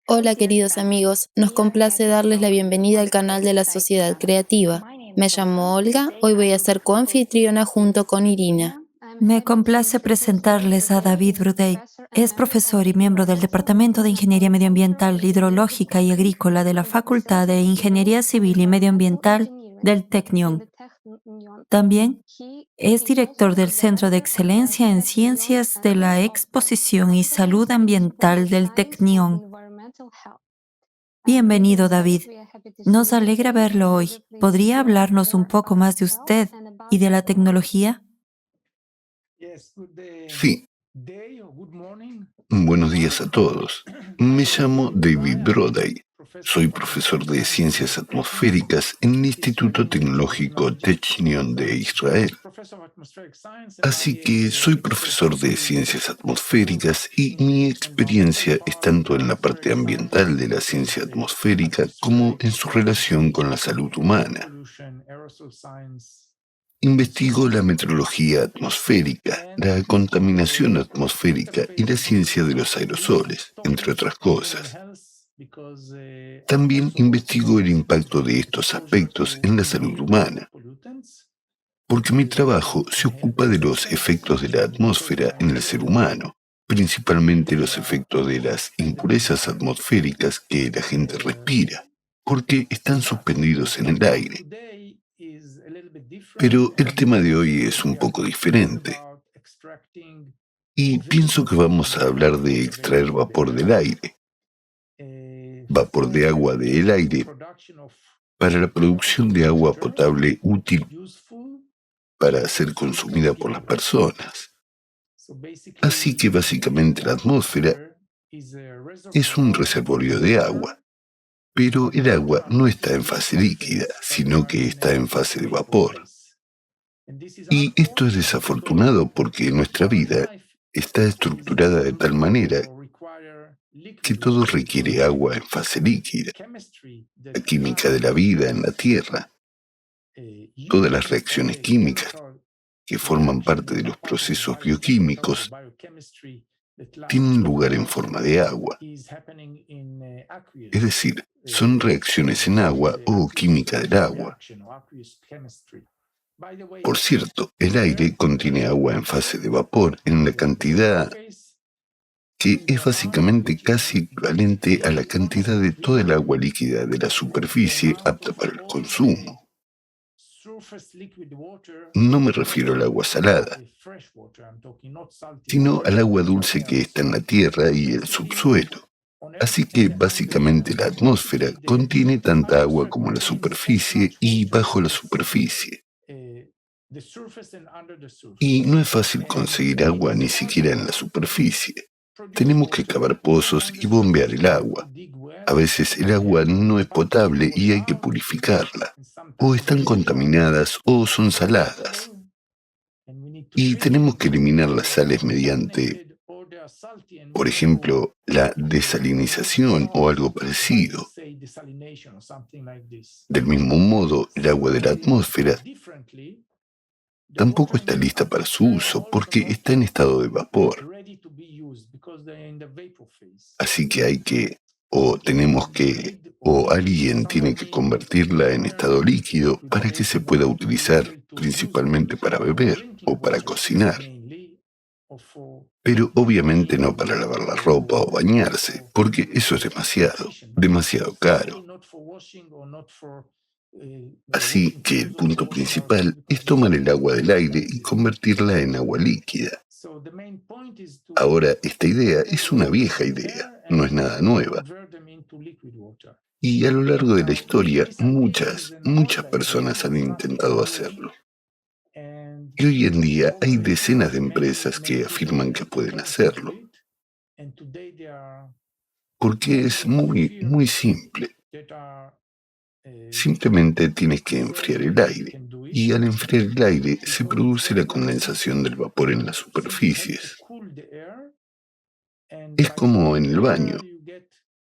Hola queridos amigos, nos complace darles la bienvenida al canal de la Sociedad Creativa. Me llamo Olga, hoy voy a ser coanfitriona junto con Irina. Me complace presentarles a David Brudey. Es profesor y miembro del Departamento de Ingeniería Medioambiental, Hidrológica y Agrícola de la Facultad de Ingeniería Civil y Medioambiental del Technion. También es director del Centro de Excelencia en Ciencias de la Exposición y Salud Ambiental del Technion. Bienvenido, David. Nos alegra verlo hoy. ¿Podría hablarnos un poco más de usted y de la tecnología? Sí, buenos días a todos. Me llamo David Brody. Soy profesor de Ciencias Atmosféricas en el Instituto Tecnológico Technion de Israel. Así que soy profesor de Ciencias Atmosféricas y mi experiencia es tanto en la parte ambiental de la ciencia atmosférica como en su relación con la salud humana. Investigo la metrología atmosférica, la contaminación atmosférica y la ciencia de los aerosoles, entre otras cosas. También investigo el impacto de estos aspectos en la salud humana, porque mi trabajo se ocupa de los efectos de la atmósfera en el ser humano, principalmente los efectos de las impurezas atmosféricas que la gente respira, porque están suspendidos en el aire. Pero el tema de hoy es un poco diferente. Y pienso que vamos a hablar de extraer vapor del aire, vapor de agua del aire, para la producción de agua potable útil para ser consumida por las personas. Así que básicamente la atmósfera es un reservorio de agua. Pero el agua no está en fase líquida, sino que está en fase de vapor. Y esto es desafortunado porque nuestra vida está estructurada de tal manera que todo requiere agua en fase líquida. La química de la vida en la Tierra, todas las reacciones químicas que forman parte de los procesos bioquímicos tienen lugar en forma de agua. Es decir, son reacciones en agua o química del agua. Por cierto, el aire contiene agua en fase de vapor en la cantidad que es básicamente casi equivalente a la cantidad de toda el agua líquida de la superficie apta para el consumo. No me refiero al agua salada, sino al agua dulce que está en la tierra y el subsuelo. Así que básicamente la atmósfera contiene tanta agua como la superficie y bajo la superficie. Y no es fácil conseguir agua ni siquiera en la superficie. Tenemos que cavar pozos y bombear el agua. A veces el agua no es potable y hay que purificarla. O están contaminadas o son saladas. Y tenemos que eliminar las sales mediante, por ejemplo, la desalinización o algo parecido. Del mismo modo, el agua de la atmósfera tampoco está lista para su uso porque está en estado de vapor. Así que hay que, o tenemos que, o alguien tiene que convertirla en estado líquido para que se pueda utilizar principalmente para beber o para cocinar. Pero obviamente no para lavar la ropa o bañarse, porque eso es demasiado caro. Así que el punto principal es tomar el agua del aire y convertirla en agua líquida. Ahora, esta idea es una vieja idea, no es nada nueva. Y a lo largo de la historia, muchas personas han intentado hacerlo. Y hoy en día hay decenas de empresas que afirman que pueden hacerlo. Porque es muy simple. Simplemente tienes que enfriar el aire. Y al enfriar el aire se produce la condensación del vapor en las superficies. Es como en el baño.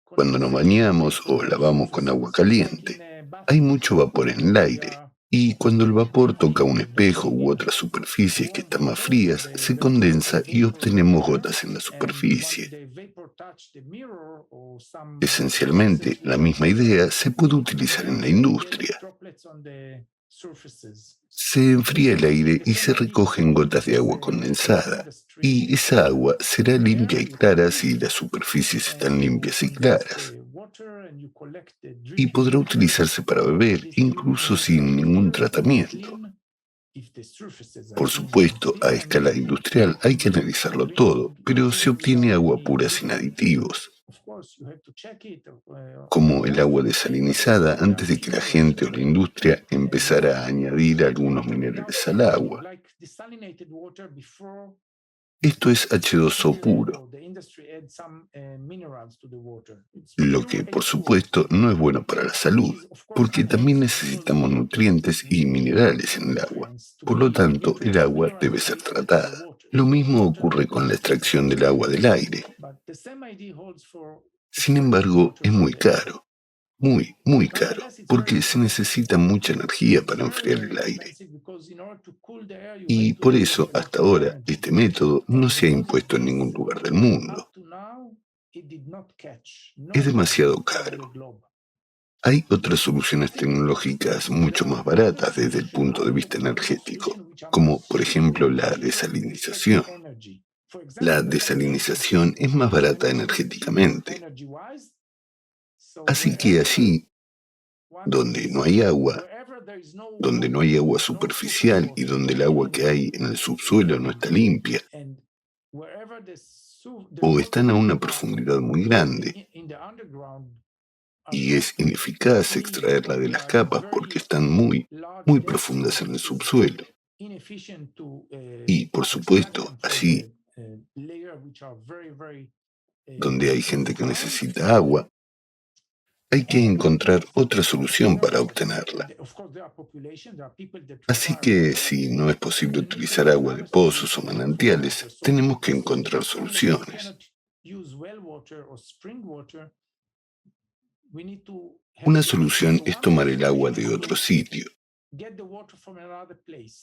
Cuando nos bañamos o lavamos con agua caliente, hay mucho vapor en el aire Y cuando el vapor toca un espejo u otras superficies que están más frías, se condensa y obtenemos gotas en la superficie. Esencialmente, la misma idea se puede utilizar en la industria. Se enfría el aire y se recogen gotas de agua condensada. Y esa agua será limpia y clara si las superficies están limpias y claras. Y podrá utilizarse para beber, incluso sin ningún tratamiento. Por supuesto, a escala industrial hay que analizarlo todo, pero se obtiene agua pura sin aditivos, como el agua desalinizada antes de que la gente o la industria empezara a añadir algunos minerales al agua. Esto es H2O puro, lo que por supuesto no es bueno para la salud, porque también necesitamos nutrientes y minerales en el agua. Por lo tanto, el agua debe ser tratada. Lo mismo ocurre con la extracción del agua del aire. Sin embargo, es muy caro, muy caro, porque se necesita mucha energía para enfriar el aire. Y por eso, hasta ahora, este método no se ha impuesto en ningún lugar del mundo. Es demasiado caro. Hay otras soluciones tecnológicas mucho más baratas desde el punto de vista energético, como por ejemplo la desalinización. La desalinización es más barata energéticamente. Así que allí, donde no hay agua superficial y donde el agua que hay en el subsuelo no está limpia, o están a una profundidad muy grande, y es ineficaz extraerla de las capas porque están muy profundas en el subsuelo. Y, por supuesto, allí, donde hay gente que necesita agua, hay que encontrar otra solución para obtenerla. Así que, si no es posible utilizar agua de pozos o manantiales, tenemos que encontrar soluciones. Una solución es tomar el agua de otro sitio,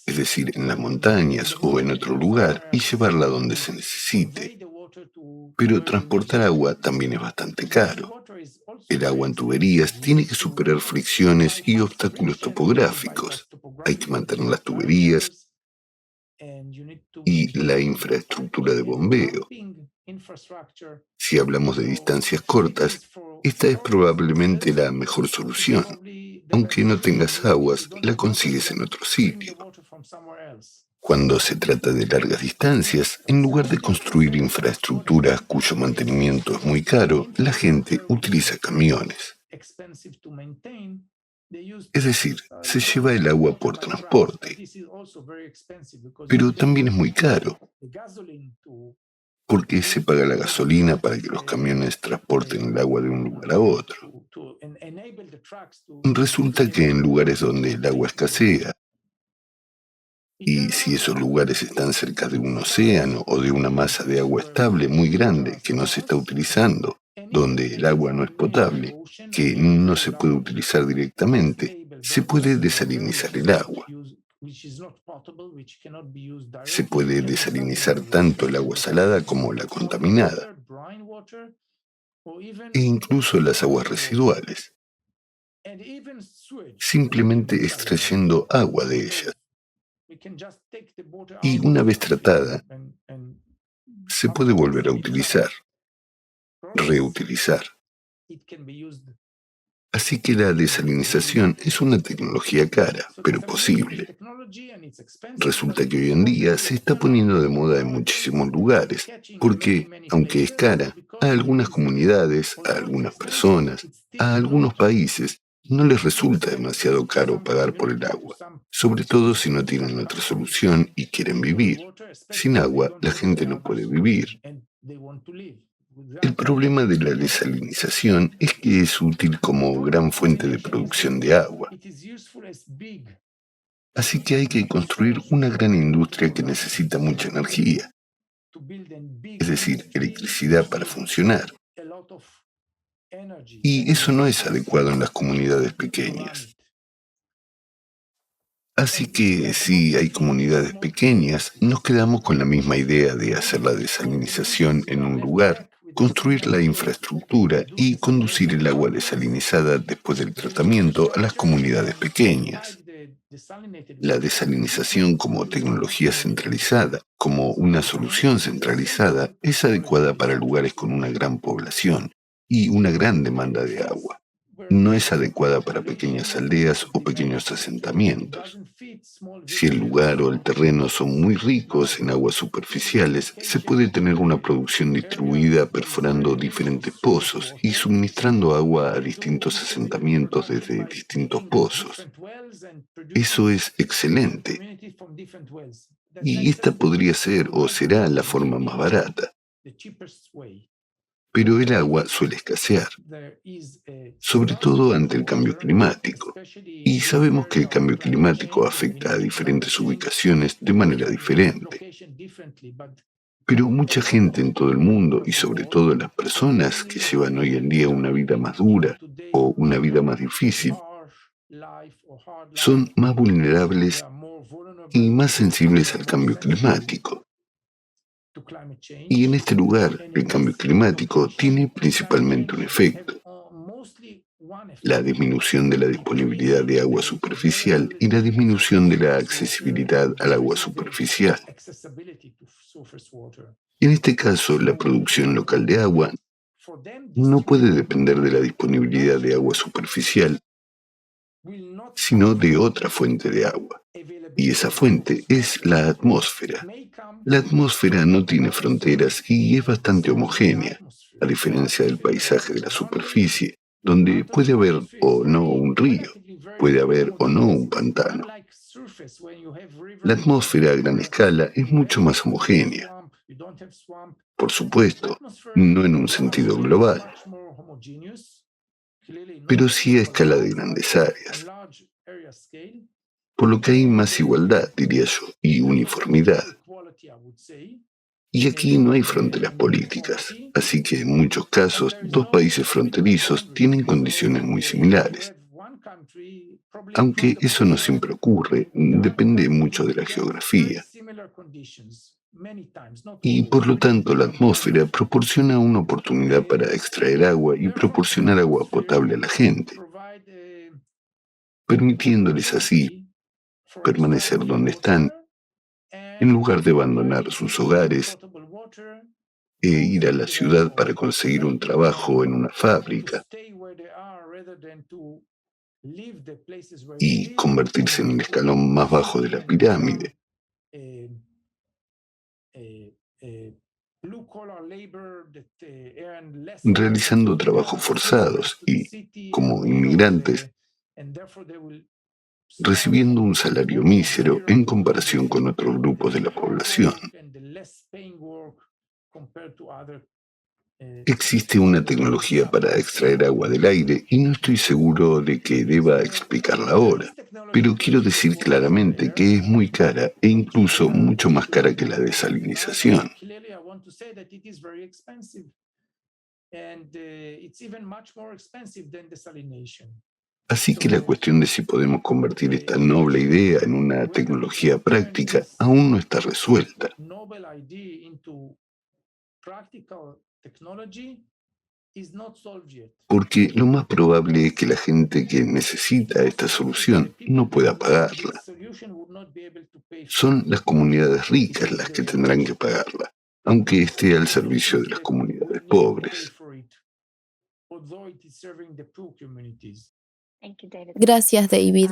es decir, en las montañas o en otro lugar, y llevarla donde se necesite. Pero transportar agua también es bastante caro. El agua en tuberías tiene que superar fricciones y obstáculos topográficos. Hay que mantener las tuberías y la infraestructura de bombeo. Si hablamos de distancias cortas, esta es probablemente la mejor solución. Aunque no tengas aguas, la consigues en otro sitio. Cuando se trata de largas distancias, en lugar de construir infraestructuras cuyo mantenimiento es muy caro, la gente utiliza camiones. Es decir, se lleva el agua por transporte, pero también es muy caro, porque se paga la gasolina para que los camiones transporten el agua de un lugar a otro. Resulta que en lugares donde el agua escasea, y si esos lugares están cerca de un océano o de una masa de agua estable muy grande que no se está utilizando, donde el agua no es potable, que no se puede utilizar directamente, se puede desalinizar el agua. Se puede desalinizar tanto el agua salada como la contaminada, e incluso las aguas residuales, simplemente extrayendo agua de ellas. Y una vez tratada, se puede volver a utilizar, reutilizar. Así que la desalinización es una tecnología cara, pero posible. Resulta que hoy en día se está poniendo de moda en muchísimos lugares, porque, aunque es cara, a algunas comunidades, a algunas personas, a algunos países, no les resulta demasiado caro pagar por el agua, sobre todo si no tienen otra solución y quieren vivir. Sin agua, la gente no puede vivir. El problema de la desalinización es que es útil como gran fuente de producción de agua. Así que hay que construir una gran industria que necesita mucha energía, es decir, electricidad para funcionar. Y eso no es adecuado en las comunidades pequeñas. Así que si hay comunidades pequeñas, nos quedamos con la misma idea de hacer la desalinización en un lugar, construir la infraestructura y conducir el agua desalinizada después del tratamiento a las comunidades pequeñas. La desalinización como tecnología centralizada, como una solución centralizada, es adecuada para lugares con una gran población y una gran demanda de agua. No es adecuada para pequeñas aldeas o pequeños asentamientos. Si el lugar o el terreno son muy ricos en aguas superficiales, se puede tener una producción distribuida perforando diferentes pozos y suministrando agua a distintos asentamientos desde distintos pozos. Eso es excelente. Y esta podría ser o será la forma más barata. Pero el agua suele escasear, sobre todo ante el cambio climático. Y sabemos que el cambio climático afecta a diferentes ubicaciones de manera diferente. Pero mucha gente en todo el mundo, y sobre todo las personas que llevan hoy en día una vida más dura o una vida más difícil, son más vulnerables y más sensibles al cambio climático. Y en este lugar, el cambio climático tiene principalmente un efecto: la disminución de la disponibilidad de agua superficial y la disminución de la accesibilidad al agua superficial. En este caso, la producción local de agua no puede depender de la disponibilidad de agua superficial, sino de otra fuente de agua. Y esa fuente es la atmósfera. La atmósfera no tiene fronteras y es bastante homogénea, a diferencia del paisaje de la superficie, donde puede haber o no un río, puede haber o no un pantano. La atmósfera a gran escala es mucho más homogénea. Por supuesto, no en un sentido global, pero sí a escala de grandes áreas. Por lo que hay más igualdad, diría yo, y uniformidad. Y aquí no hay fronteras políticas, así que en muchos casos dos países fronterizos tienen condiciones muy similares. Aunque eso no siempre ocurre, depende mucho de la geografía. Y por lo tanto la atmósfera proporciona una oportunidad para extraer agua y proporcionar agua potable a la gente, permitiéndoles así permanecer donde están, en lugar de abandonar sus hogares e ir a la ciudad para conseguir un trabajo en una fábrica y convertirse en el escalón más bajo de la pirámide, realizando trabajos forzados y, como inmigrantes, recibiendo un salario mísero en comparación con otros grupos de la población. Existe una tecnología para extraer agua del aire y no estoy seguro de que deba explicarla ahora, pero quiero decir claramente que es muy cara e incluso mucho más cara que la desalinización. Así que la cuestión de si podemos convertir esta noble idea en una tecnología práctica aún no está resuelta. Porque lo más probable es que la gente que necesita esta solución no pueda pagarla. Son las comunidades ricas las que tendrán que pagarla, aunque esté al servicio de las comunidades pobres. Gracias, David.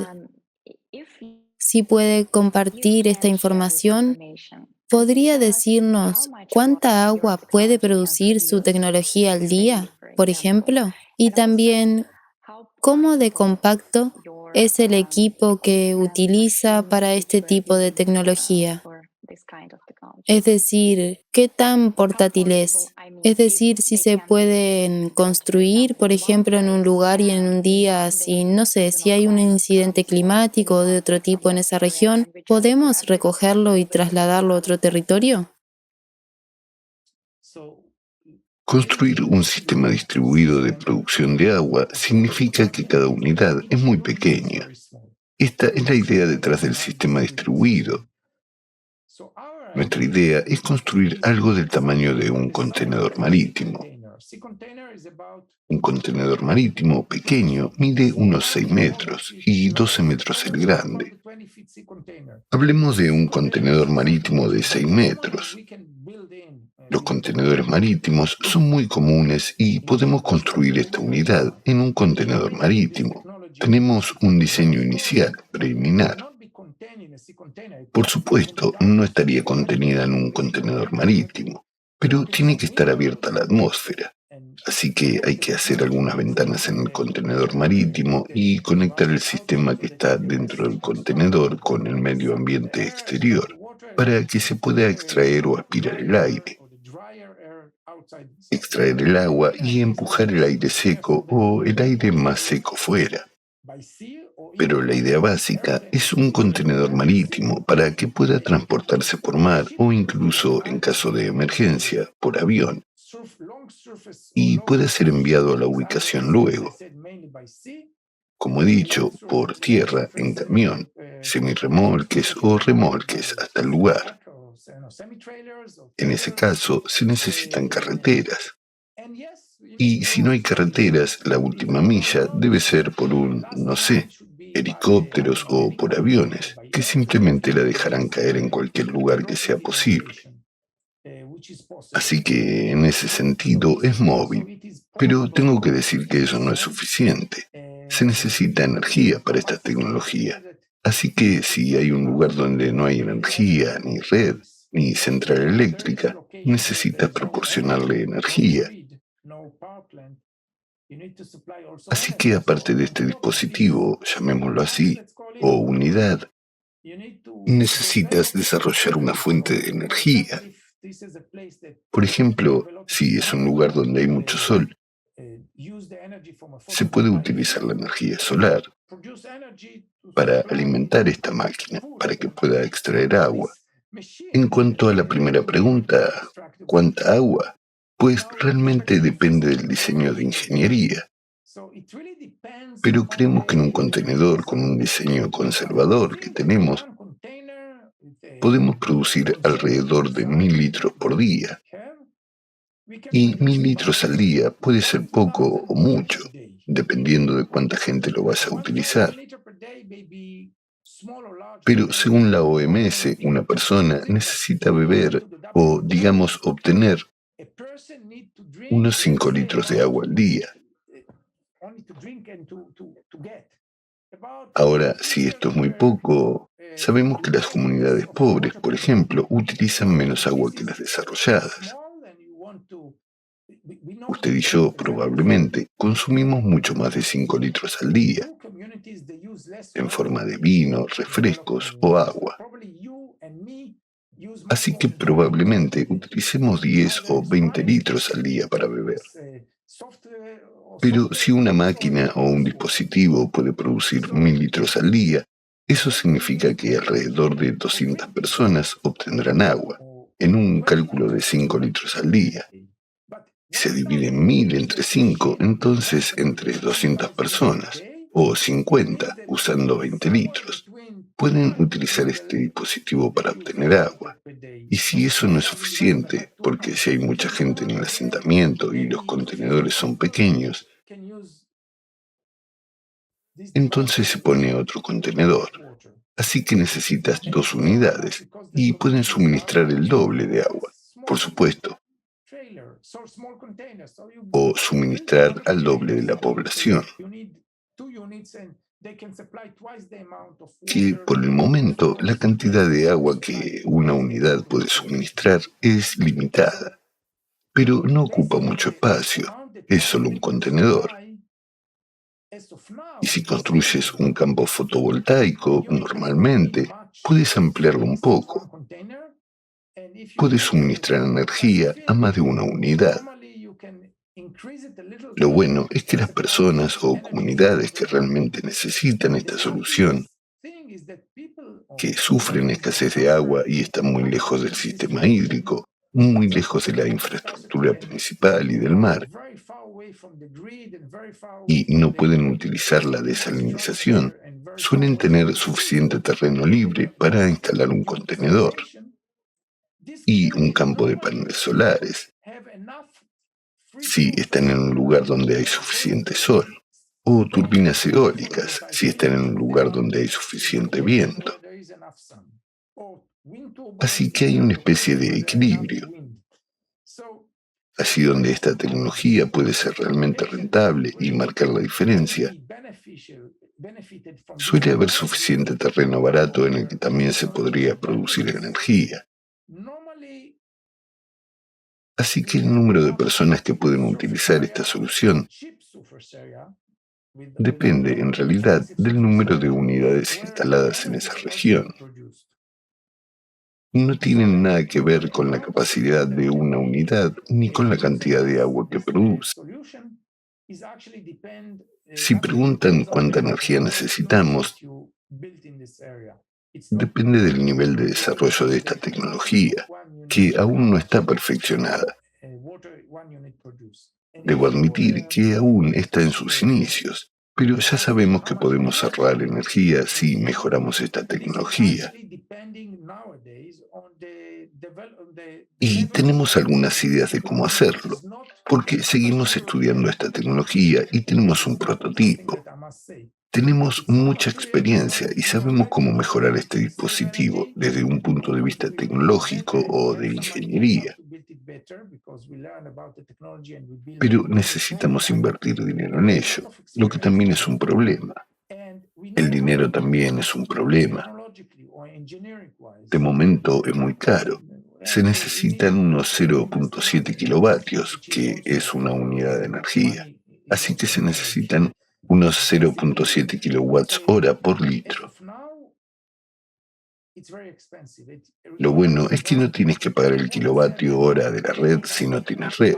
Si puede compartir esta información, ¿podría decirnos cuánta agua puede producir su tecnología al día, por ejemplo? Y también, ¿cómo de compacto es el equipo que utiliza para este tipo de tecnología? Es decir, ¿qué tan portátil es? Es decir, si se pueden construir, por ejemplo, en un lugar y en un día, si no sé, si hay un incidente climático o de otro tipo en esa región, ¿podemos recogerlo y trasladarlo a otro territorio? Construir un sistema distribuido de producción de agua significa que cada unidad es muy pequeña. Esta es la idea detrás del sistema distribuido. Nuestra idea es construir algo del tamaño de un contenedor marítimo. Un contenedor marítimo pequeño mide unos 6 metros y 12 metros el grande. Hablemos de un contenedor marítimo de 6 metros. Los contenedores marítimos son muy comunes y podemos construir esta unidad en un contenedor marítimo. Tenemos un diseño inicial, preliminar. Por supuesto, no estaría contenida en un contenedor marítimo, pero tiene que estar abierta a la atmósfera. Así que hay que hacer algunas ventanas en el contenedor marítimo y conectar el sistema que está dentro del contenedor con el medio ambiente exterior para que se pueda extraer o aspirar el aire, extraer el agua y empujar el aire seco o el aire más seco fuera. Pero la idea básica es un contenedor marítimo para que pueda transportarse por mar o incluso, en caso de emergencia, por avión, y pueda ser enviado a la ubicación luego. Como he dicho, por tierra, en camión, semirremolques o remolques hasta el lugar. En ese caso, se necesitan carreteras. Y si no hay carreteras, la última milla debe ser por no sé, helicópteros o por aviones, que simplemente la dejarán caer en cualquier lugar que sea posible. Así que, en ese sentido, es móvil. Pero tengo que decir que eso no es suficiente. Se necesita energía para esta tecnología. Así que si hay un lugar donde no hay energía, ni red, ni central eléctrica, necesitas proporcionarle energía. Así que aparte de este dispositivo, llamémoslo así, o unidad, necesitas desarrollar una fuente de energía. Por ejemplo, si es un lugar donde hay mucho sol, se puede utilizar la energía solar para alimentar esta máquina, para que pueda extraer agua. En cuanto a la primera pregunta, ¿cuánta agua? Pues realmente depende del diseño de ingeniería. Pero creemos que en un contenedor con un diseño conservador que tenemos, podemos producir alrededor de 1000 litros por día. Y 1000 litros al día puede ser poco o mucho, dependiendo de cuánta gente lo vaya a utilizar. Pero según la OMS, una persona necesita beber o, digamos, obtener unos 5 litros de agua al día. Ahora, si esto es muy poco, sabemos que las comunidades pobres, por ejemplo, utilizan menos agua que las desarrolladas. Usted y yo probablemente consumimos mucho más de 5 litros al día, en forma de vino, refrescos o agua. Así que probablemente utilicemos 10 o 20 litros al día para beber. Pero si una máquina o un dispositivo puede producir 1000 litros al día, eso significa que alrededor de 200 personas obtendrán agua, en un cálculo de 5 litros al día. Se divide 1000 entre 5, entonces entre 200 personas, o 50, usando 20 litros, pueden utilizar este dispositivo para obtener agua. Y si eso no es suficiente, porque si hay mucha gente en el asentamiento y los contenedores son pequeños, entonces se pone otro contenedor. Así que necesitas 2 unidades y pueden suministrar el doble de agua, por supuesto, o suministrar al doble de la población, que por el momento la cantidad de agua que una unidad puede suministrar es limitada, pero no ocupa mucho espacio, es solo un contenedor. Y si construyes un campo fotovoltaico, normalmente, puedes ampliarlo un poco. Puedes suministrar energía a más de una unidad. Lo bueno es que las personas o comunidades que realmente necesitan esta solución, que sufren escasez de agua y están muy lejos del sistema hídrico, muy lejos de la infraestructura principal y del mar, y no pueden utilizar la desalinización, suelen tener suficiente terreno libre para instalar un contenedor y un campo de paneles solares, si están en un lugar donde hay suficiente sol, o turbinas eólicas, si están en un lugar donde hay suficiente viento. Así que hay una especie de equilibrio. Así donde esta tecnología puede ser realmente rentable y marcar la diferencia, suele haber suficiente terreno barato en el que también se podría producir energía. Así que el número de personas que pueden utilizar esta solución depende en realidad del número de unidades instaladas en esa región. No tienen nada que ver con la capacidad de una unidad ni con la cantidad de agua que produce. Si preguntan cuánta energía necesitamos, depende del nivel de desarrollo de esta tecnología, que aún no está perfeccionada. Debo admitir que aún está en sus inicios, pero ya sabemos que podemos ahorrar energía si mejoramos esta tecnología. Y tenemos algunas ideas de cómo hacerlo, porque seguimos estudiando esta tecnología y tenemos un prototipo. Tenemos mucha experiencia y sabemos cómo mejorar este dispositivo desde un punto de vista tecnológico o de ingeniería. Pero necesitamos invertir dinero en ello, lo que también es un problema. El dinero también es un problema. De momento es muy caro. Se necesitan unos 0.7 kilovatios, que es una unidad de energía. Así que se necesitan unos 0.7 kilowatts hora por litro. Lo bueno es que no tienes que pagar el kilovatio hora de la red si no tienes red.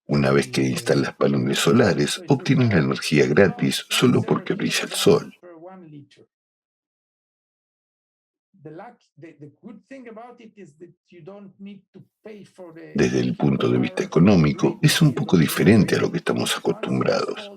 Una vez que instalas paneles solares, obtienes la energía gratis solo porque brilla el sol. Desde el punto de vista económico, es un poco diferente a lo que estamos acostumbrados.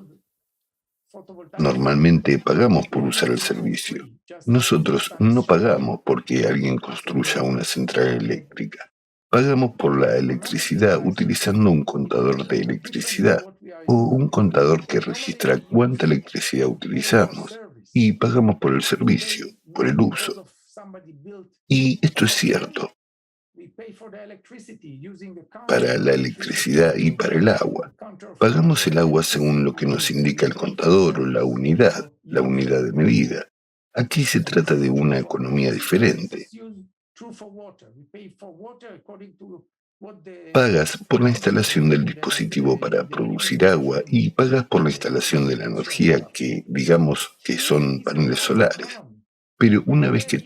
Normalmente pagamos por usar el servicio. Nosotros no pagamos porque alguien construya una central eléctrica. Pagamos por la electricidad utilizando un contador de electricidad o un contador que registra cuánta electricidad utilizamos. Y pagamos por el servicio, por el uso. Y esto es cierto para la electricidad y para el agua. Pagamos el agua según lo que nos indica el contador o la unidad de medida. Aquí se trata de una economía diferente. Pagas por la instalación del dispositivo para producir agua y pagas por la instalación de la energía que, digamos, que son paneles solares. Pero una vez que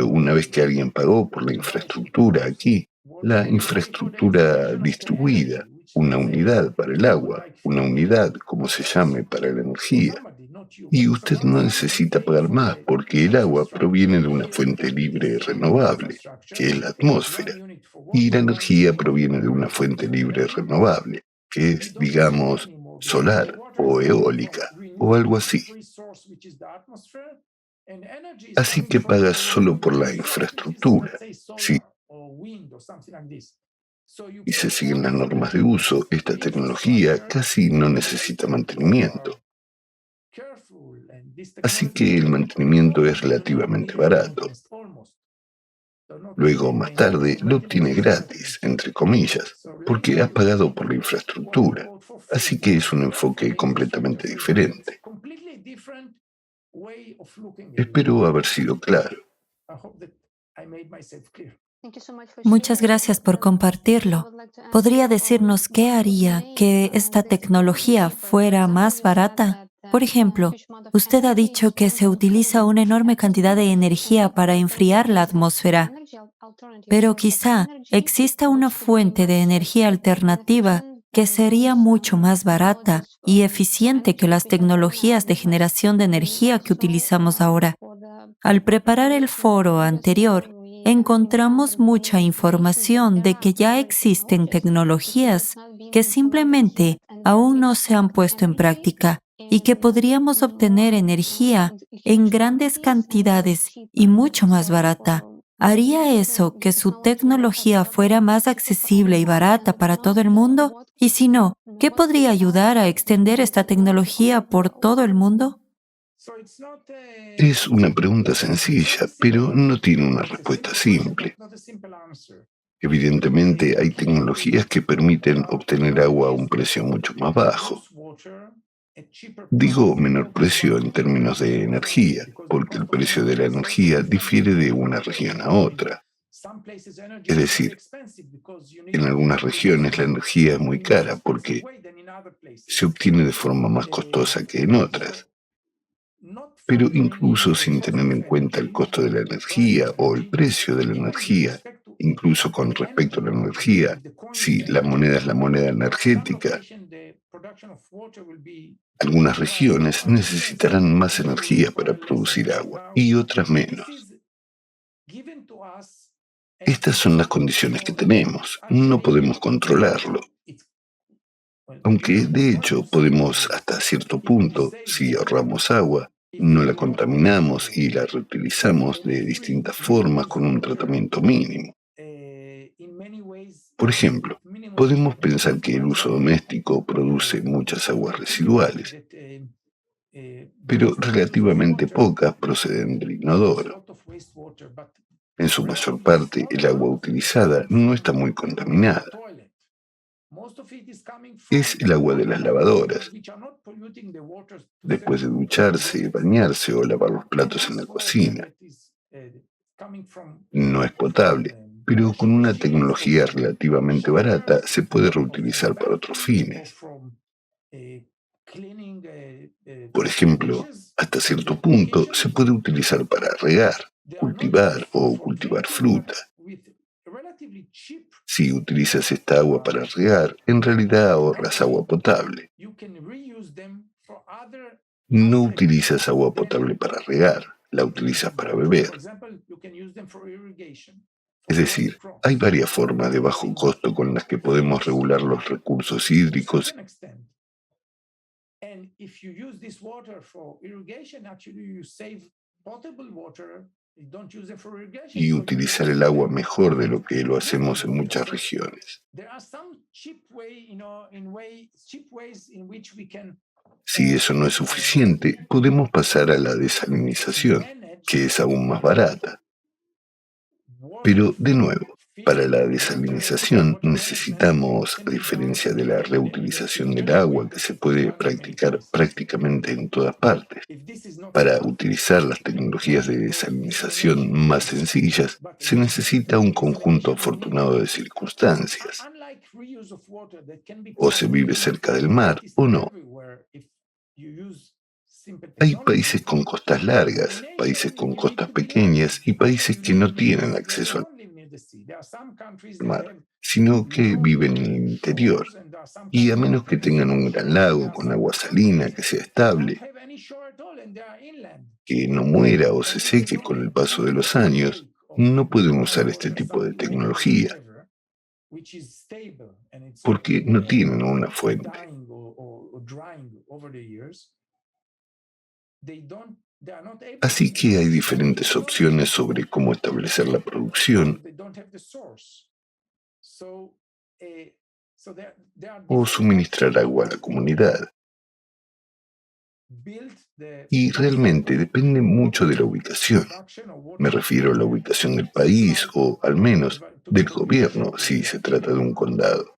una vez que alguien pagó por la infraestructura aquí, la infraestructura distribuida, una unidad para el agua, una unidad, como se llame, para la energía. Y usted no necesita pagar más porque el agua proviene de una fuente libre y renovable, que es la atmósfera. Y la energía proviene de una fuente libre y renovable, que es, digamos, solar o eólica o algo así. Así que pagas solo por la infraestructura. Sí. Y se siguen las normas de uso, esta tecnología casi no necesita mantenimiento. Así que el mantenimiento es relativamente barato. Luego, más tarde, lo obtiene gratis, entre comillas, porque has pagado por la infraestructura. Así que es un enfoque completamente diferente. Espero haber sido claro. Muchas gracias por compartirlo. ¿Podría decirnos qué haría que esta tecnología fuera más barata? Por ejemplo, usted ha dicho que se utiliza una enorme cantidad de energía para enfriar la atmósfera, pero quizá exista una fuente de energía alternativa que sería mucho más barata y eficiente que las tecnologías de generación de energía que utilizamos ahora. Al preparar el foro anterior, encontramos mucha información de que ya existen tecnologías que simplemente aún no se han puesto en práctica. y que podríamos obtener energía en grandes cantidades y mucho más barata. ¿Haría eso que su tecnología fuera más accesible y barata para todo el mundo? Y si no, ¿qué podría ayudar a extender esta tecnología por todo el mundo? Es una pregunta sencilla, pero no tiene una respuesta simple. Evidentemente, hay tecnologías que permiten obtener agua a un precio mucho más bajo. Digo menor precio en términos de energía, porque el precio de la energía difiere de una región a otra. Es decir, en algunas regiones la energía es muy cara porque se obtiene de forma más costosa que en otras. Pero incluso sin tener en cuenta el costo de la energía o el precio de la energía, incluso con respecto a la energía, si la moneda es la moneda energética, algunas regiones necesitarán más energía para producir agua y otras menos. Estas son las condiciones que tenemos. No podemos controlarlo. Aunque de hecho podemos hasta cierto punto, si ahorramos agua, no la contaminamos y la reutilizamos de distintas formas con un tratamiento mínimo. Por ejemplo, podemos pensar que el uso doméstico produce muchas aguas residuales, pero relativamente pocas proceden del inodoro. En su mayor parte, el agua utilizada no está muy contaminada. Es el agua de las lavadoras, después de ducharse, bañarse o lavar los platos en la cocina. No es potable, pero con una tecnología relativamente barata se puede reutilizar para otros fines. Por ejemplo, hasta cierto punto se puede utilizar para regar, cultivar o cultivar fruta. Si utilizas esta agua para regar, en realidad ahorras agua potable. No utilizas agua potable para regar, la utilizas para beber. Es decir, hay varias formas de bajo costo con las que podemos regular los recursos hídricos y utilizar el agua mejor de lo que lo hacemos en muchas regiones. Si eso no es suficiente, podemos pasar a la desalinización, que es aún más barata. Pero, de nuevo, para la desalinización necesitamos, a diferencia de la reutilización del agua que se puede practicar prácticamente en todas partes, para utilizar las tecnologías de desalinización más sencillas, se necesita un conjunto afortunado de circunstancias. O se vive cerca del mar o no. Hay países con costas largas, países con costas pequeñas y países que no tienen acceso al mar, sino que viven en el interior. Y a menos que tengan un gran lago con agua salina que sea estable, que no muera o se seque con el paso de los años, no pueden usar este tipo de tecnología, porque no tienen una fuente. Así que hay diferentes opciones sobre cómo establecer la producción o suministrar agua a la comunidad. Y realmente depende mucho de la ubicación. Me refiero a la ubicación del país o, al menos, del gobierno si se trata de un condado.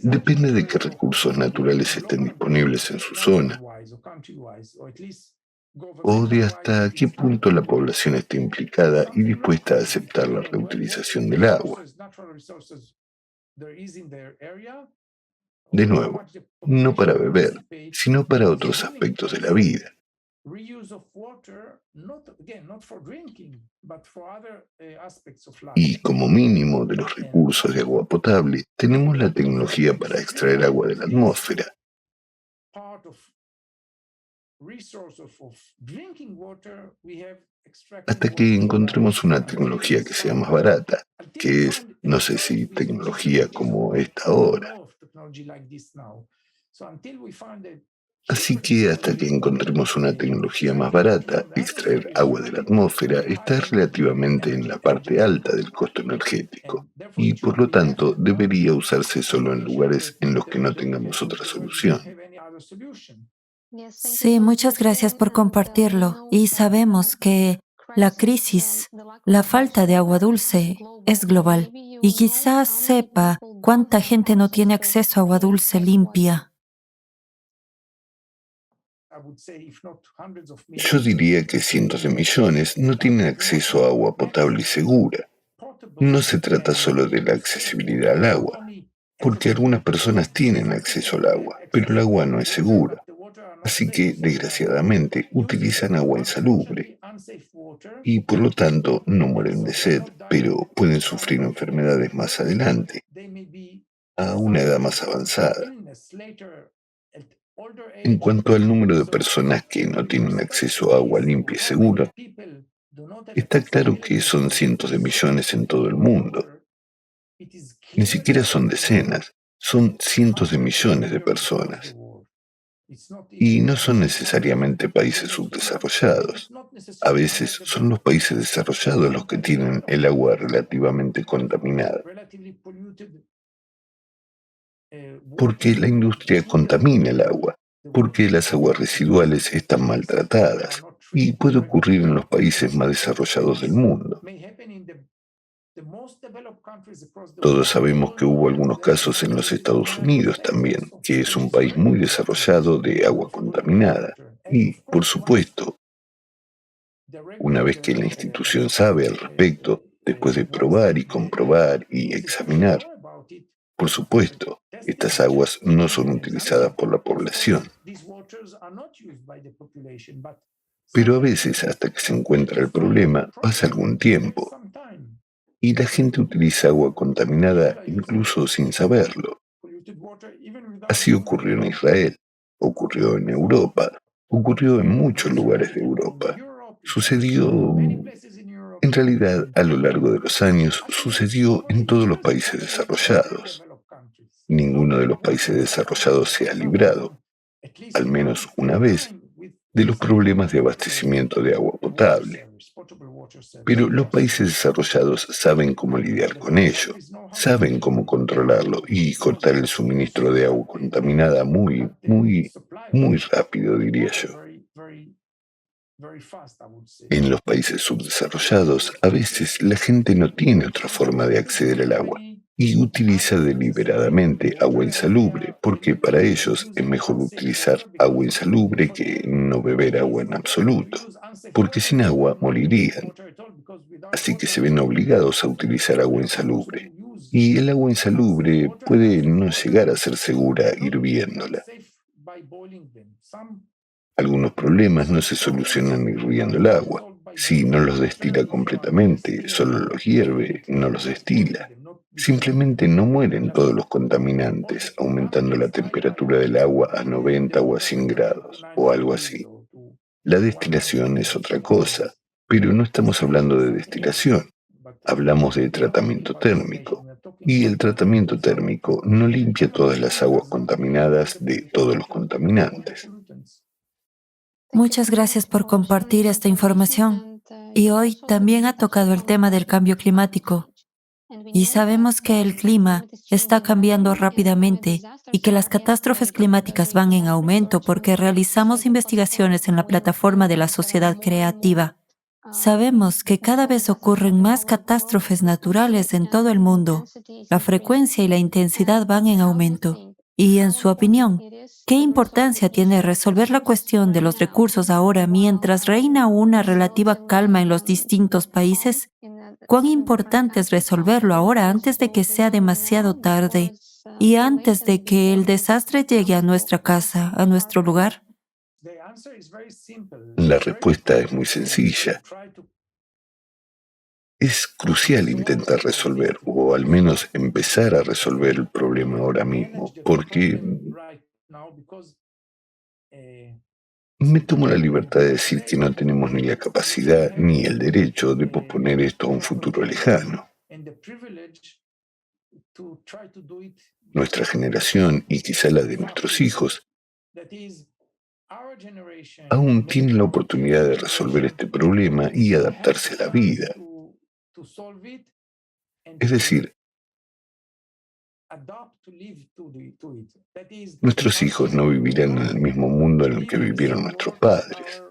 Depende de qué recursos naturales estén disponibles en su zona o de hasta qué punto la población esté implicada y dispuesta a aceptar la reutilización del agua. De nuevo, no para beber, sino para otros aspectos de la vida. Y como mínimo de los recursos de agua potable, tenemos la tecnología para extraer agua de la atmósfera. Hasta que encontremos una tecnología que sea más barata, que es, no sé si tecnología como esta ahora. Así que hasta que encontremos una tecnología más barata, extraer agua de la atmósfera está relativamente en la parte alta del costo energético y por lo tanto debería usarse solo en lugares en los que no tengamos otra solución. Sí, muchas gracias por compartirlo. Y sabemos que la crisis, la falta de agua dulce es global. Y quizás sepa cuánta gente no tiene acceso a agua dulce limpia. Yo diría que cientos de millones no tienen acceso a agua potable y segura. No se trata solo de la accesibilidad al agua, porque algunas personas tienen acceso al agua, pero el agua no es segura. Así que, desgraciadamente, utilizan agua insalubre y, por lo tanto, no mueren de sed, pero pueden sufrir enfermedades más adelante, a una edad más avanzada. En cuanto al número de personas que no tienen acceso a agua limpia y segura, está claro que son cientos de millones en todo el mundo. Ni siquiera son decenas, son cientos de millones de personas. Y no son necesariamente países subdesarrollados. A veces son los países desarrollados los que tienen el agua relativamente contaminada, porque la industria contamina el agua, porque las aguas residuales están maltratadas y puede ocurrir en los países más desarrollados del mundo. Todos sabemos que hubo algunos casos en los Estados Unidos también, que es un país muy desarrollado de agua contaminada. Y, por supuesto, una vez que la institución sabe al respecto, después de probar y comprobar y examinar, por supuesto, estas aguas no son utilizadas por la población. Pero a veces, hasta que se encuentra el problema, pasa algún tiempo. Y la gente utiliza agua contaminada incluso sin saberlo. Así ocurrió en Israel, ocurrió en Europa, ocurrió en muchos lugares de Europa. Sucedió, en realidad, a lo largo de los años, sucedió en todos los países desarrollados. Ninguno de los países desarrollados se ha librado, al menos una vez, de los problemas de abastecimiento de agua potable. Pero los países desarrollados saben cómo lidiar con ello, saben cómo controlarlo y cortar el suministro de agua contaminada muy, muy, muy rápido, diría yo. En los países subdesarrollados, a veces la gente no tiene otra forma de acceder al agua y utiliza deliberadamente agua insalubre, porque para ellos es mejor utilizar agua insalubre que no beber agua en absoluto, porque sin agua morirían. Así que se ven obligados a utilizar agua insalubre. Y el agua insalubre puede no llegar a ser segura hirviéndola. Algunos problemas no se solucionan hirviendo el agua. Si no los destila completamente, solo los hierve, no los destila. Simplemente no mueren todos los contaminantes, aumentando la temperatura del agua a 90 o a 100 grados, o algo así. La destilación es otra cosa, pero no estamos hablando de destilación, hablamos de tratamiento térmico. Y el tratamiento térmico no limpia todas las aguas contaminadas de todos los contaminantes. Muchas gracias por compartir esta información. Y hoy también ha tocado el tema del cambio climático. Y sabemos que el clima está cambiando rápidamente y que las catástrofes climáticas van en aumento porque realizamos investigaciones en la plataforma de la sociedad creativa. Sabemos que cada vez ocurren más catástrofes naturales en todo el mundo. La frecuencia y la intensidad van en aumento. Y en su opinión, ¿qué importancia tiene resolver la cuestión de los recursos ahora mientras reina una relativa calma en los distintos países? ¿Cuán importante es resolverlo ahora antes de que sea demasiado tarde y antes de que el desastre llegue a nuestra casa, a nuestro lugar? La respuesta es muy sencilla. Es crucial intentar resolver, o al menos empezar a resolver el problema ahora mismo, porque me tomo la libertad de decir que no tenemos ni la capacidad ni el derecho de posponer esto a un futuro lejano. Nuestra generación y quizá la de nuestros hijos aún tienen la oportunidad de resolver este problema y adaptarse a la vida. Es decir, nuestros hijos no vivirán en el mismo mundo en el que vivieron nuestros padres.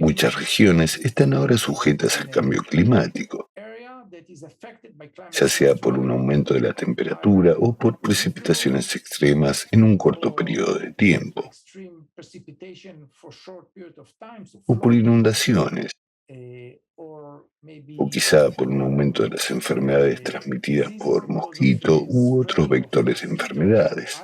Muchas regiones están ahora sujetas al cambio climático, ya sea por un aumento de la temperatura o por precipitaciones extremas en un corto periodo de tiempo, o por inundaciones, o quizá por un aumento de las enfermedades transmitidas por mosquito u otros vectores de enfermedades.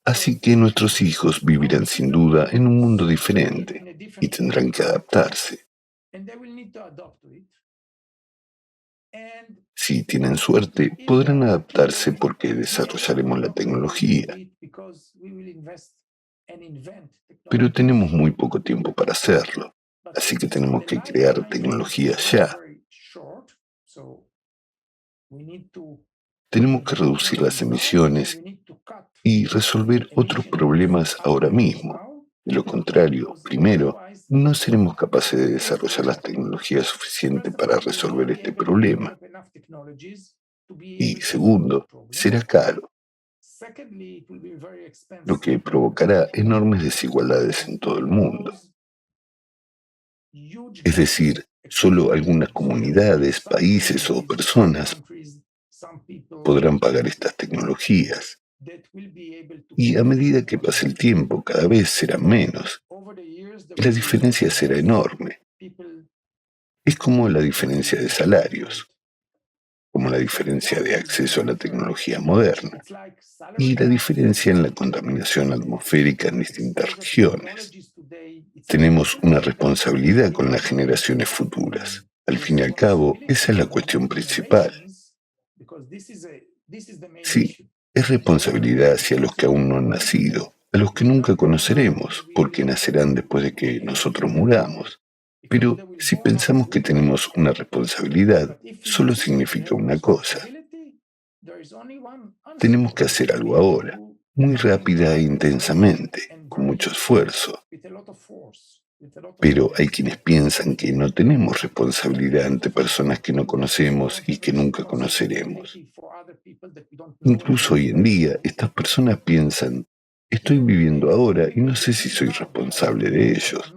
Así que nuestros hijos vivirán sin duda en un mundo diferente y tendrán que adaptarse. Si tienen suerte, podrán adaptarse porque desarrollaremos la tecnología. Pero tenemos muy poco tiempo para hacerlo, así que tenemos que crear tecnología ya. Tenemos que reducir las emisiones y resolver otros problemas ahora mismo. De lo contrario, primero, no seremos capaces de desarrollar las tecnologías suficientes para resolver este problema. Y segundo, será caro, lo que provocará enormes desigualdades en todo el mundo. Es decir, solo algunas comunidades, países o personas podrán pagar estas tecnologías. Y a medida que pase el tiempo, cada vez serán menos. Y la diferencia será enorme. Es como la diferencia de salarios, como la diferencia de acceso a la tecnología moderna y la diferencia en la contaminación atmosférica en distintas regiones. Tenemos una responsabilidad con las generaciones futuras. Al fin y al cabo, esa es la cuestión principal. Sí, es responsabilidad hacia los que aún no han nacido, a los que nunca conoceremos, porque nacerán después de que nosotros muramos. Pero si pensamos que tenemos una responsabilidad, solo significa una cosa. Tenemos que hacer algo ahora, muy rápida e intensamente, con mucho esfuerzo. Pero hay quienes piensan que no tenemos responsabilidad ante personas que no conocemos y que nunca conoceremos. Incluso hoy en día, estas personas piensan, estoy viviendo ahora y no sé si soy responsable de ellos.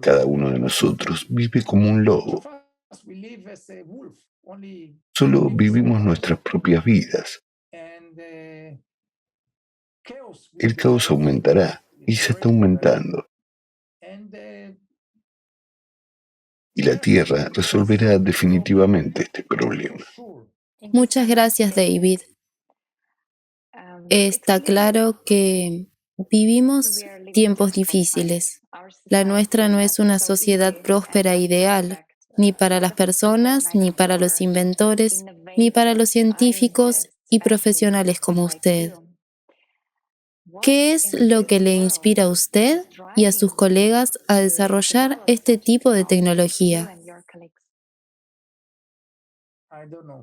Cada uno de nosotros vive como un lobo. Solo vivimos nuestras propias vidas. El caos aumentará y se está aumentando. Y la Tierra resolverá definitivamente este problema. Muchas gracias, David. Está claro que vivimos tiempos difíciles. La nuestra no es una sociedad próspera e ideal, ni para las personas, ni para los inventores, ni para los científicos y profesionales como usted. ¿Qué es lo que le inspira a usted y a sus colegas a desarrollar este tipo de tecnología?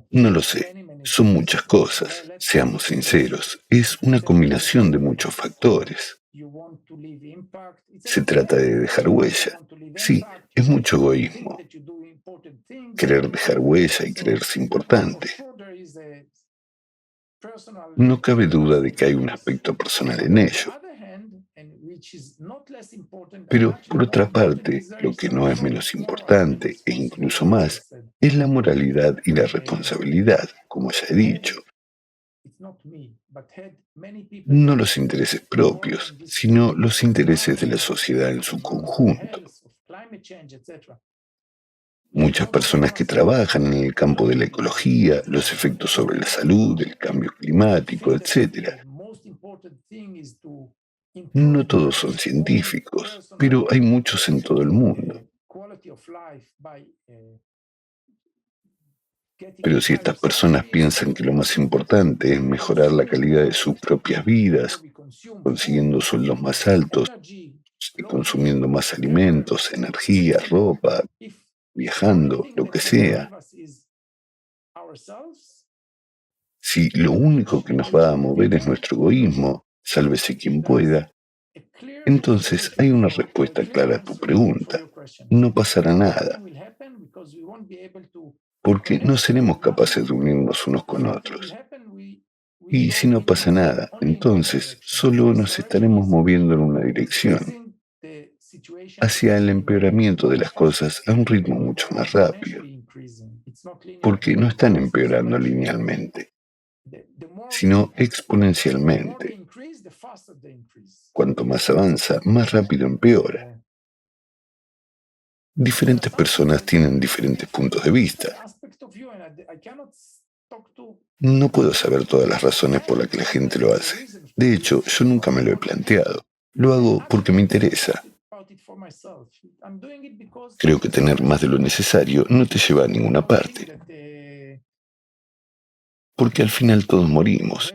No lo sé. Son muchas cosas. Seamos sinceros. Es una combinación de muchos factores. Se trata de dejar huella. Sí, es mucho egoísmo. Querer dejar huella y creerse importante. No cabe duda de que hay un aspecto personal en ello. Pero, por otra parte, lo que no es menos importante, e incluso más, es la moralidad y la responsabilidad, como ya he dicho. No los intereses propios, sino los intereses de la sociedad en su conjunto. Muchas personas que trabajan en el campo de la ecología, los efectos sobre la salud, el cambio climático, etc. No todos son científicos, pero hay muchos en todo el mundo. Pero si estas personas piensan que lo más importante es mejorar la calidad de sus propias vidas, consiguiendo sueldos más altos y consumiendo más alimentos, energía, ropa, viajando, lo que sea, Si lo único que nos va a mover es nuestro egoísmo, sálvese quien pueda, entonces hay una respuesta clara a tu pregunta. No pasará nada, porque no seremos capaces de unirnos unos con otros. Y si no pasa nada, entonces solo nos estaremos moviendo en una dirección, hacia el empeoramiento de las cosas a un ritmo mucho más rápido, porque no están empeorando linealmente, sino exponencialmente. Cuanto más avanza, más rápido empeora. Diferentes personas tienen diferentes puntos de vista. No puedo saber todas las razones por las que la gente lo hace. De hecho, yo nunca me lo he planteado. Lo hago porque me interesa. Creo que tener más de lo necesario no te lleva a ninguna parte, porque al final todos morimos,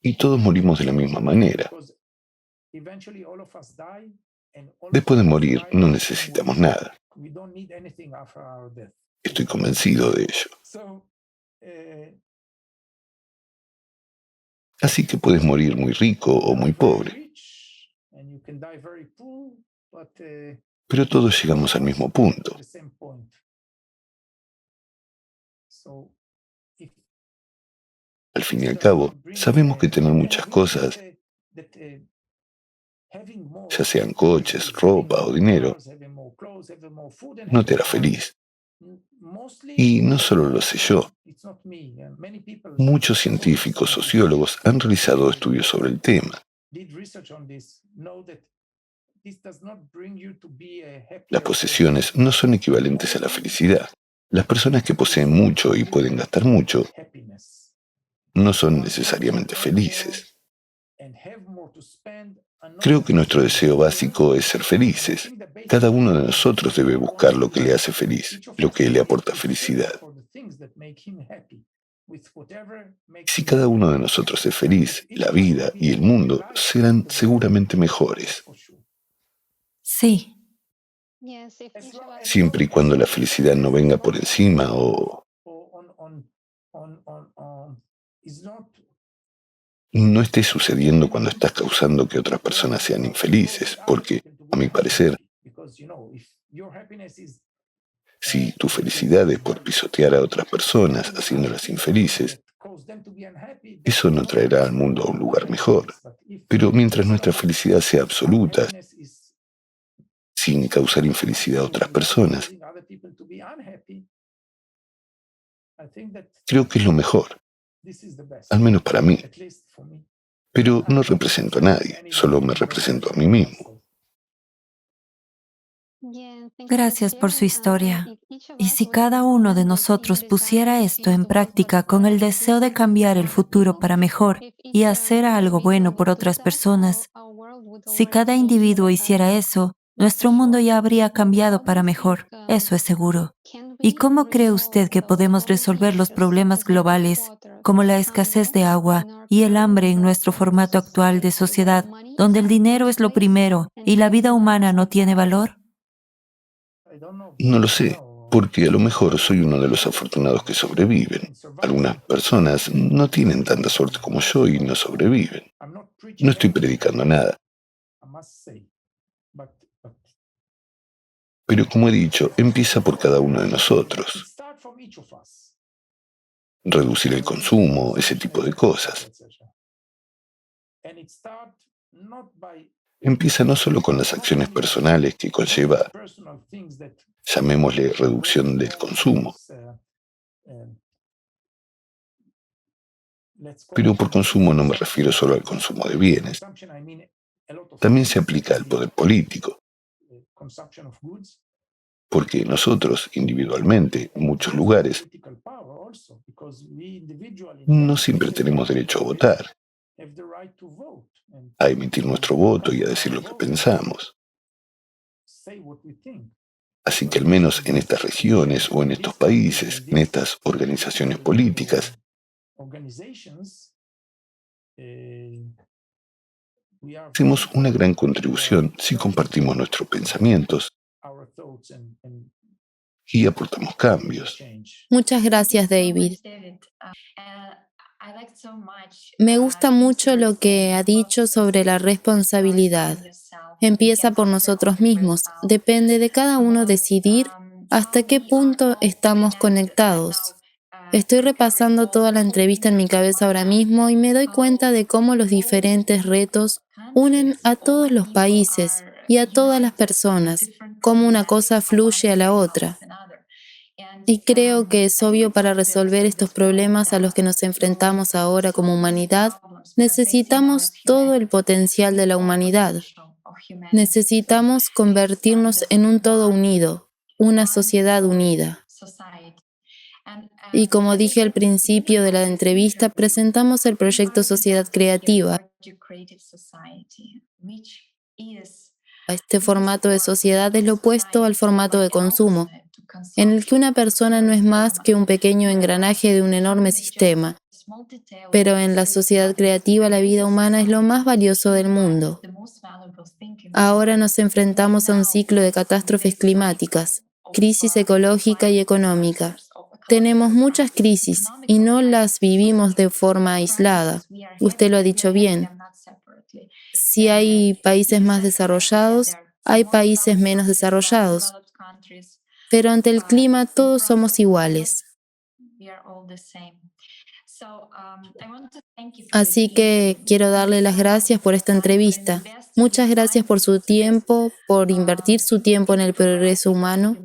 y todos morimos de la misma manera. Después de morir no necesitamos nada. Estoy convencido de ello. Así que puedes morir muy rico o muy pobre, pero todos llegamos al mismo punto. Al fin y al cabo, sabemos que tener muchas cosas, ya sean coches, ropa o dinero, no te hará feliz. Y no solo lo sé yo. Muchos científicos, sociólogos han realizado estudios sobre el tema. Las posesiones no son equivalentes a la felicidad. Las personas que poseen mucho y pueden gastar mucho no son necesariamente felices. Creo que nuestro deseo básico es ser felices. Cada uno de nosotros debe buscar lo que le hace feliz, lo que le aporta felicidad. Si cada uno de nosotros es feliz, la vida y el mundo serán seguramente mejores, Sí, siempre y cuando la felicidad no venga por encima o no esté sucediendo cuando estás causando que otras personas sean infelices, porque, a mi parecer, si tu felicidad es por pisotear a otras personas, haciéndolas infelices, eso no traerá al mundo a un lugar mejor. Pero mientras nuestra felicidad sea absoluta, sin causar infelicidad a otras personas, creo que es lo mejor, al menos para mí. Pero no represento a nadie, solo me represento a mí mismo. gracias por su historia. Y si cada uno de nosotros pusiera esto en práctica con el deseo de cambiar el futuro para mejor y hacer algo bueno por otras personas, si cada individuo hiciera eso, nuestro mundo ya habría cambiado para mejor, eso es seguro. ¿Y cómo cree usted que podemos resolver los problemas globales, como la escasez de agua y el hambre en nuestro formato actual de sociedad, donde el dinero es lo primero y la vida humana no tiene valor? No lo sé, porque a lo mejor soy uno de los afortunados que sobreviven. Algunas personas no tienen tanta suerte como yo y no sobreviven. No estoy predicando nada, pero como he dicho, empieza por cada uno de nosotros. Reducir el consumo, ese tipo de cosas. Empieza no solo con las acciones personales que conlleva, llamémosle reducción del consumo, pero por consumo no me refiero solo al consumo de bienes. También se aplica al poder político, porque nosotros, individualmente, en muchos lugares, no siempre tenemos derecho a votar, a emitir nuestro voto y a decir lo que pensamos. Así que al menos en estas regiones o en estos países, en estas organizaciones políticas, hacemos una gran contribución si compartimos nuestros pensamientos y aportamos cambios. Muchas gracias, David. Me gusta mucho lo que ha dicho sobre la responsabilidad. Empieza por nosotros mismos. Depende de cada uno decidir hasta qué punto estamos conectados. Estoy repasando toda la entrevista en mi cabeza ahora mismo y me doy cuenta de cómo los diferentes retos unen a todos los países y a todas las personas, cómo una cosa fluye a la otra. Y creo que es obvio, para resolver estos problemas a los que nos enfrentamos ahora como humanidad, necesitamos todo el potencial de la humanidad. Necesitamos convertirnos en un todo unido, una sociedad unida. Y como dije al principio de la entrevista, presentamos el proyecto Sociedad Creativa. Este formato de sociedad es lo opuesto al formato de consumo, en el que una persona no es más que un pequeño engranaje de un enorme sistema. Pero en la sociedad creativa, la vida humana es lo más valioso del mundo. Ahora nos enfrentamos a un ciclo de catástrofes climáticas, crisis ecológica y económica. Tenemos muchas crisis y no las vivimos de forma aislada. Usted lo ha dicho bien. Si hay países más desarrollados, hay países menos desarrollados. Pero ante el clima todos somos iguales. Así que quiero darle las gracias por esta entrevista. Muchas gracias por su tiempo, por invertir su tiempo en el progreso humano.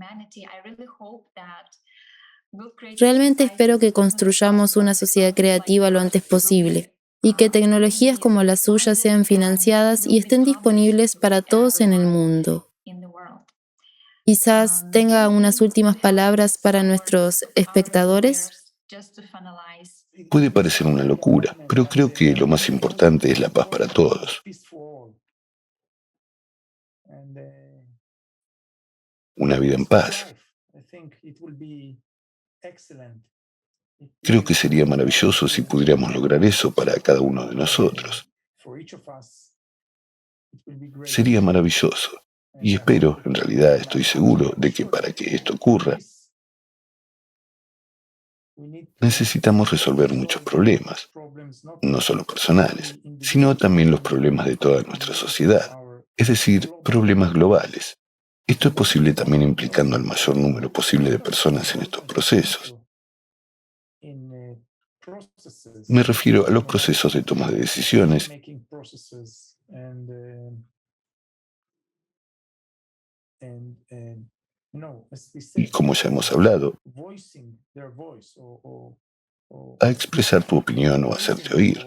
Realmente espero que construyamos una sociedad creativa lo antes posible y que tecnologías como la suya sean financiadas y estén disponibles para todos en el mundo. Quizás tenga unas últimas palabras para nuestros espectadores. Puede parecer una locura, pero creo que lo más importante es la paz para todos. Una vida en paz. Creo que sería maravilloso si pudiéramos lograr eso para cada uno de nosotros. Sería maravilloso. Y espero, en realidad estoy seguro de que para que esto ocurra, necesitamos resolver muchos problemas, no solo personales, sino también los problemas de toda nuestra sociedad, es decir, problemas globales. Esto es posible también implicando al mayor número posible de personas en estos procesos. Me refiero a los procesos de toma de decisiones y, como ya hemos hablado, a expresar tu opinión o hacerte oír.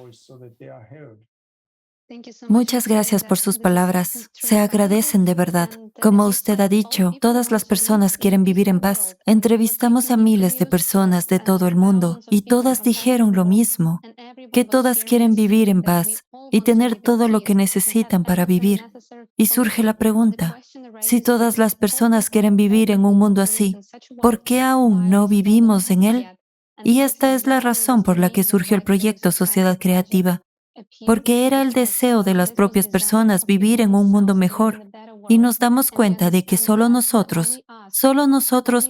Muchas gracias por sus palabras. Se agradecen de verdad. Como usted ha dicho, todas las personas quieren vivir en paz. Entrevistamos a miles de personas de todo el mundo y todas dijeron lo mismo, que todas quieren vivir en paz y tener todo lo que necesitan para vivir. Y surge la pregunta, si todas las personas quieren vivir en un mundo así, ¿por qué aún no vivimos en él? Y esta es la razón por la que surgió el proyecto Sociedad Creativa. Porque era el deseo de las propias personas vivir en un mundo mejor, y nos damos cuenta de que solo nosotros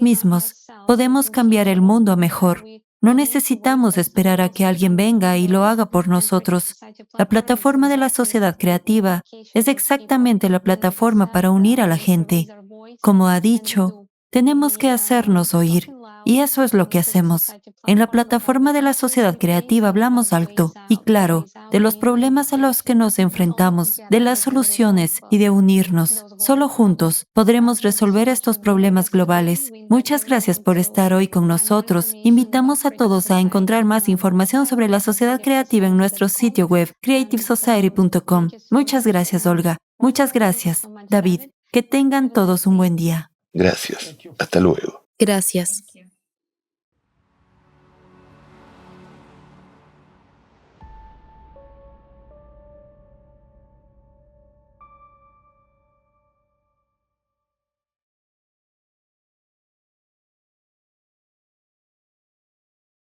mismos, podemos cambiar el mundo a mejor. No necesitamos esperar a que alguien venga y lo haga por nosotros. La plataforma de la sociedad creativa es exactamente la plataforma para unir a la gente. Como ha dicho, tenemos que hacernos oír. Y eso es lo que hacemos. En la plataforma de la sociedad creativa hablamos alto y claro de los problemas a los que nos enfrentamos, de las soluciones y de unirnos. Solo juntos podremos resolver estos problemas globales. Muchas gracias por estar hoy con nosotros. Invitamos a todos a encontrar más información sobre la sociedad creativa en nuestro sitio web creativesociety.com. Muchas gracias, Olga. Muchas gracias, David. Que tengan todos un buen día. Gracias. Hasta luego. Gracias.